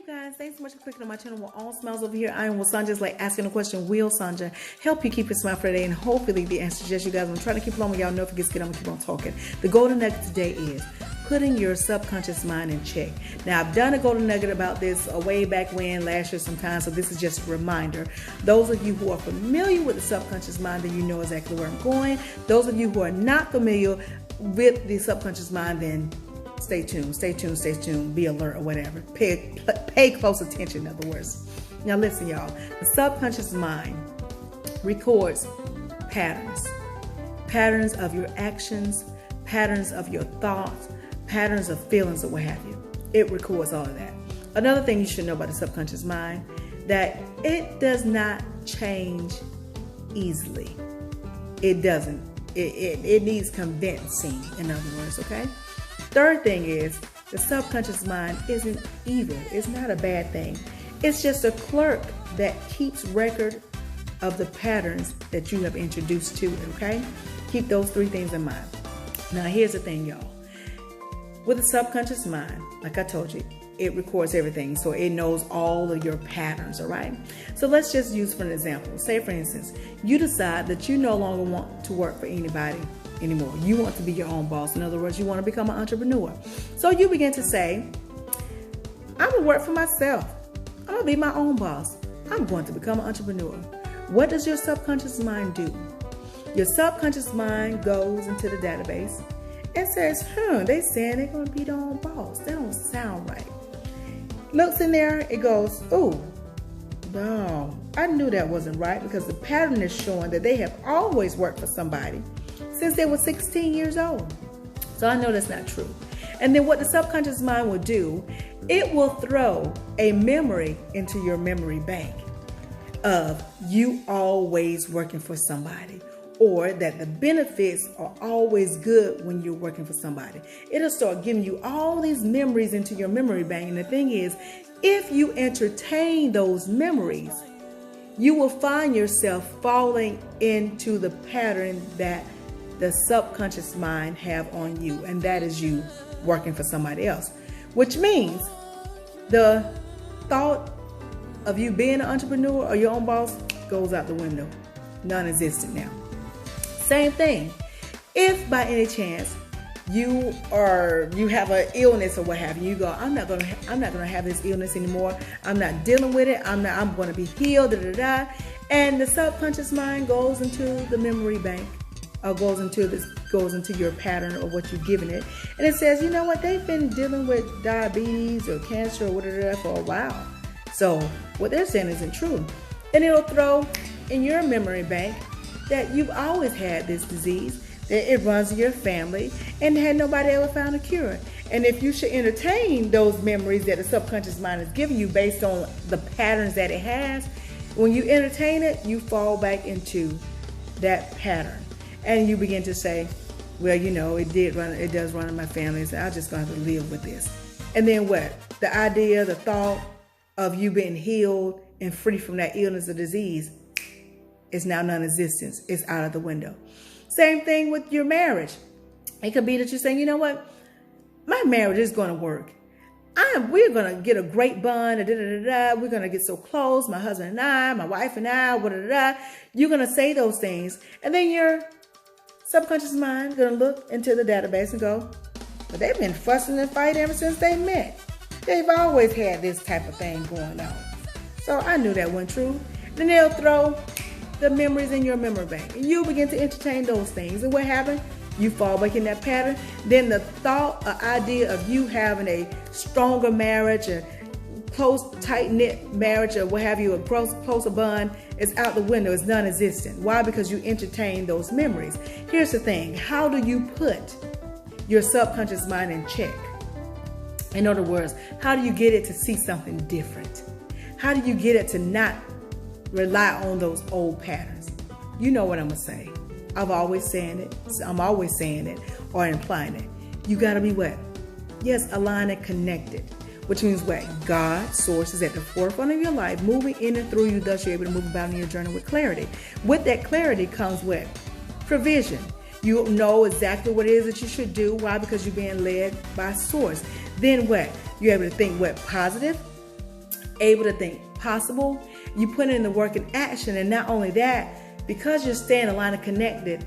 you guys, thanks so much for clicking on my channel. We're all smiles over here. I am Sanja. Is like asking a question. Will Sanja help you keep your smile for the day? And hopefully the answer is yes, you guys. I'm trying to keep along with y'all. Know if it gets good, I'm gonna keep on talking. The golden nugget today is putting your subconscious mind in check. Now, I've done a golden nugget about this way back when, last year sometime, so this is just a reminder. Those of you who are familiar with the subconscious mind, then you know exactly where I'm going. Those of you who are not familiar with the subconscious mind, then stay tuned, be alert or whatever. Pay close attention, in other words. Now listen, y'all. The subconscious mind records patterns of your actions, patterns of your thoughts, patterns of feelings or what have you. It records all of that. Another thing you should know about the subconscious mind, that it does not change easily. It doesn't. It needs convincing, in other words, okay? Third thing is, the subconscious mind isn't evil. It's not a bad thing. It's just a clerk that keeps record of the patterns that you have introduced to it, okay? Keep those three things in mind. Now, here's the thing, y'all. With the subconscious mind, like I told you, it records everything, so it knows all of your patterns, all right? So let's just use for an example. Say, for instance, you decide that you no longer want to work for anybody anymore. You want to be your own boss. In other words, you want to become an entrepreneur. So you begin to say, I'm going to work for myself. I'm going to be my own boss. I'm going to become an entrepreneur. What does your subconscious mind do? Your subconscious mind goes into the database and says, they saying they're going to be their own boss. That don't sound right. Looks in there, it goes, oh, no, I knew that wasn't right, because the pattern is showing that they have always worked for somebody since they were 16 years old. So I know that's not true. And then what the subconscious mind will do, it will throw a memory into your memory bank of you always working for somebody, or that the benefits are always good when you're working for somebody. It'll start giving you all these memories into your memory bank. And the thing is, if you entertain those memories, you will find yourself falling into the pattern that the subconscious mind have on you, and that is you working for somebody else, which means the thought of you being an entrepreneur or your own boss goes out the window, non-existent now. Same thing, if by any chance you have an illness or what have you, you go, I'm not gonna have this illness anymore. I'm not dealing with it. I'm gonna be healed. And the subconscious mind goes into the memory bank, or goes into your pattern or what you've given it, and it says, you know what, they've been dealing with diabetes or cancer or whatever for a while. So what they're saying isn't true. And it'll throw in your memory bank that you've always had this disease, that it runs in your family, and had nobody ever found a cure. And if you should entertain those memories that the subconscious mind is giving you based on the patterns that it has, when you entertain it, you fall back into that pattern. And you begin to say, well, you know, it does run in my family, so I'm just going to have to live with this. And then what? The idea, the thought of you being healed and free from that illness or disease is now non-existent. It's out of the window. Same thing with your marriage. It could be that you're saying, you know what? My marriage is going to work. We're going to get a great bond. We're going to get so close. My husband and I, my wife and I, You're going to say those things. And then your subconscious mind going to look into the database and go, but they've been fussing and fighting ever since they met. They've always had this type of thing going on. So I knew that wasn't true. Then they'll throw the memories in your memory bank, and you begin to entertain those things. And what happened? You fall back in that pattern. Then the thought or idea of you having a stronger marriage, a close, tight-knit marriage, or what have you, a closer bond, is out the window. It's non-existent. Why? Because you entertain those memories. Here's the thing. How do you put your subconscious mind in check? In other words, how do you get it to see something different? How do you get it to not rely on those old patterns? You know what I'm going to say. I'm always saying it or implying it. You got to be what? Yes, aligned and connected. Which means what? God, source, is at the forefront of your life, moving in and through you, thus you're able to move about in your journey with clarity. With that clarity comes what? Provision. You know exactly what it is that you should do. Why? Because you're being led by source. Then what? You're able to think what? Positive, able to think possible. You put in the work and action. And not only that, because you're staying aligned and connected,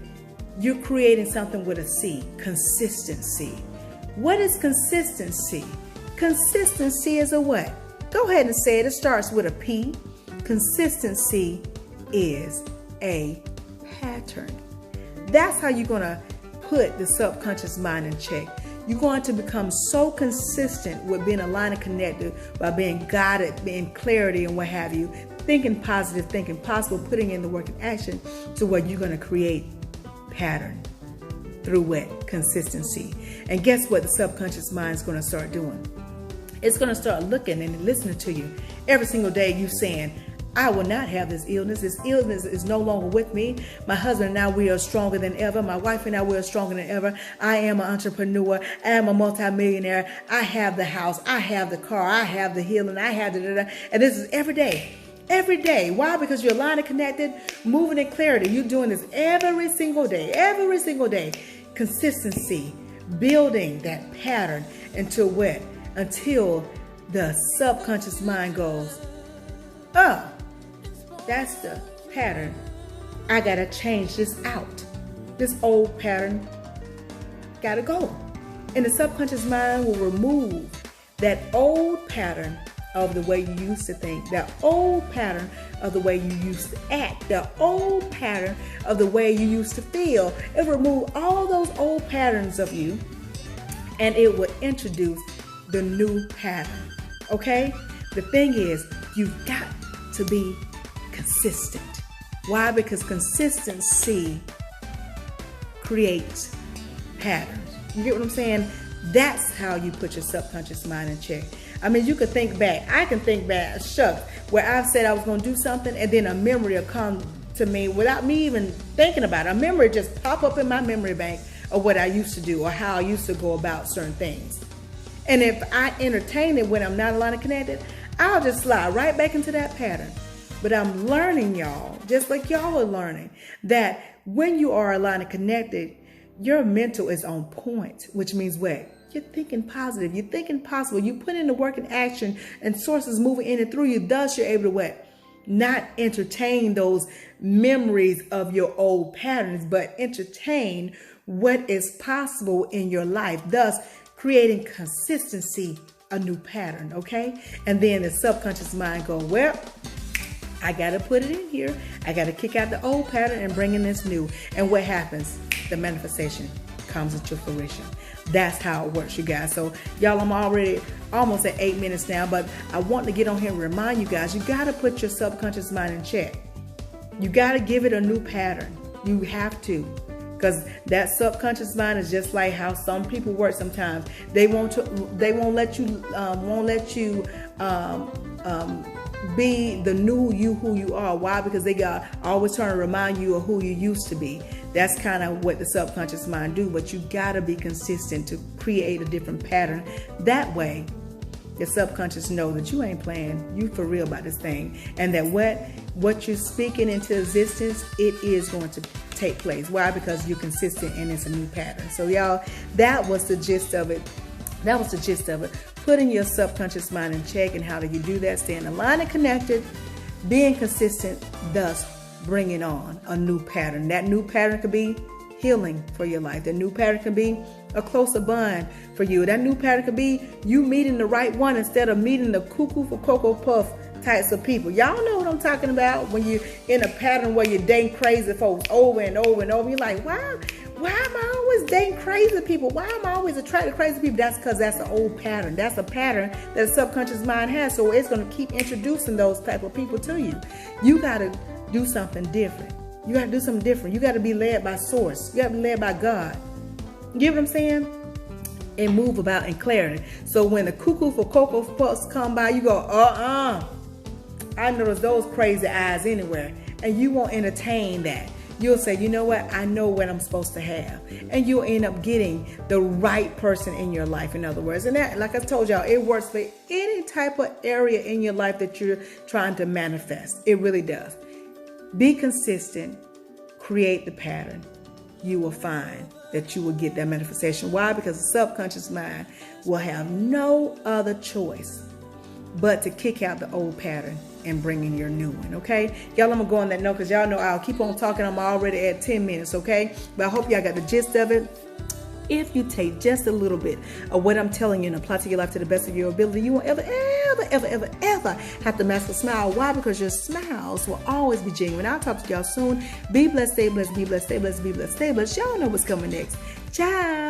you're creating something with a C, consistency. What is consistency? Consistency is a what? Go ahead and say it. It starts with a P. Consistency is a pattern. That's how you're going to put the subconscious mind in check. You're going to become so consistent with being aligned and connected by being guided, being clarity and what have you, thinking positive, thinking possible, putting in the work and action to where you're going to create pattern through what? Consistency. And guess what the subconscious mind is going to start doing? It's going to start looking and listening to you every single day. You saying, I will not have this illness. This illness is no longer with me. My husband and I, we are stronger than ever. My wife and I, we are stronger than ever. I am an entrepreneur. I am a multimillionaire. I have the house. I have the car. I have the healing. I have the And this is every day. Every day. Why? Because you're aligned and connected, moving in clarity. You're doing this every single day. Every single day. Consistency. Building that pattern until what? Until the subconscious mind goes, oh, that's the pattern. I gotta change this out. This old pattern gotta go. And the subconscious mind will remove that old pattern of the way you used to think, that old pattern of the way you used to act, the old pattern of the way you used to feel. It will remove all those old patterns of you, and it will introduce the new pattern. Okay? The thing is, you've got to be consistent. Why? Because consistency creates patterns. You get what I'm saying? That's how you put your subconscious mind in check. I mean, you could think back. I can think back, shucks, where I've said I was going to do something, and then a memory will come to me without me even thinking about it. A memory just pop up in my memory bank of what I used to do or how I used to go about certain things. And if I entertain it when I'm not aligned and connected, I'll just slide right back into that pattern. But I'm learning, y'all, just like y'all are learning, that when you are aligned and connected, your mental is on point, which means what? You're thinking positive. You're thinking possible. You put in the work and action and sources moving in and through you. Thus, you're able to what? Not entertain those memories of your old patterns, but entertain what is possible in your life. Thus, creating consistency, a new pattern, okay? And then the subconscious mind go, well, I got to put it in here. I got to kick out the old pattern and bring in this new. And what happens? The manifestation comes into fruition. That's how it works, you guys. So, y'all, I'm already almost at 8 minutes now, but I want to get on here and remind you guys, you got to put your subconscious mind in check. You got to give it a new pattern. You have to. Because that subconscious mind is just like how some people work sometimes. They won't let you be the new you who you are. Why? Because they got always trying to remind you of who you used to be. That's kind of what the subconscious mind do. But you got to be consistent to create a different pattern. That way, your subconscious know that you ain't playing. You for real about this thing. And that what you're speaking into existence, it is going to take place. Why? Because you're consistent and it's a new pattern. So, y'all, that was the gist of it. That was the gist of it. Putting your subconscious mind in check. And how do you do that? Staying aligned and connected, being consistent, thus bringing on a new pattern. That new pattern could be healing for your life. That new pattern could be a closer bond for you. That new pattern could be you meeting the right one instead of meeting the cuckoo for Cocoa Puff types of people. Y'all know what I'm talking about when you're in a pattern where you're dating crazy folks over and over and over. You're like, why am I always dating crazy people? Why am I always attracted to crazy people? That's because that's an old pattern. That's a pattern that the subconscious mind has. So it's going to keep introducing those type of people to you. You got to do something different. You got to do something different. You got to be led by source. You got to be led by God. You get what I'm saying? And move about in clarity. So when the cuckoo for Cocoa Puffs come by, you go, I notice those crazy eyes anywhere. And you won't entertain that. You'll say, you know what? I know what I'm supposed to have. And you'll end up getting the right person in your life, in other words. And that, like I told y'all, it works for any type of area in your life that you're trying to manifest. It really does. Be consistent. Create the pattern. You will find that you will get that manifestation. Why? Because the subconscious mind will have no other choice but to kick out the old pattern and bring in your new one, okay? Y'all, I'm gonna go on that note because y'all know I'll keep on talking. I'm already at 10 minutes, okay? But I hope y'all got the gist of it. If you take just a little bit of what I'm telling you and apply to your life to the best of your ability, you won't ever have to mask a smile. Why? Because your smiles will always be genuine. I'll talk to y'all soon. Be blessed, stay blessed, be blessed, stay blessed, be blessed, stay blessed. Y'all know what's coming next. Ciao.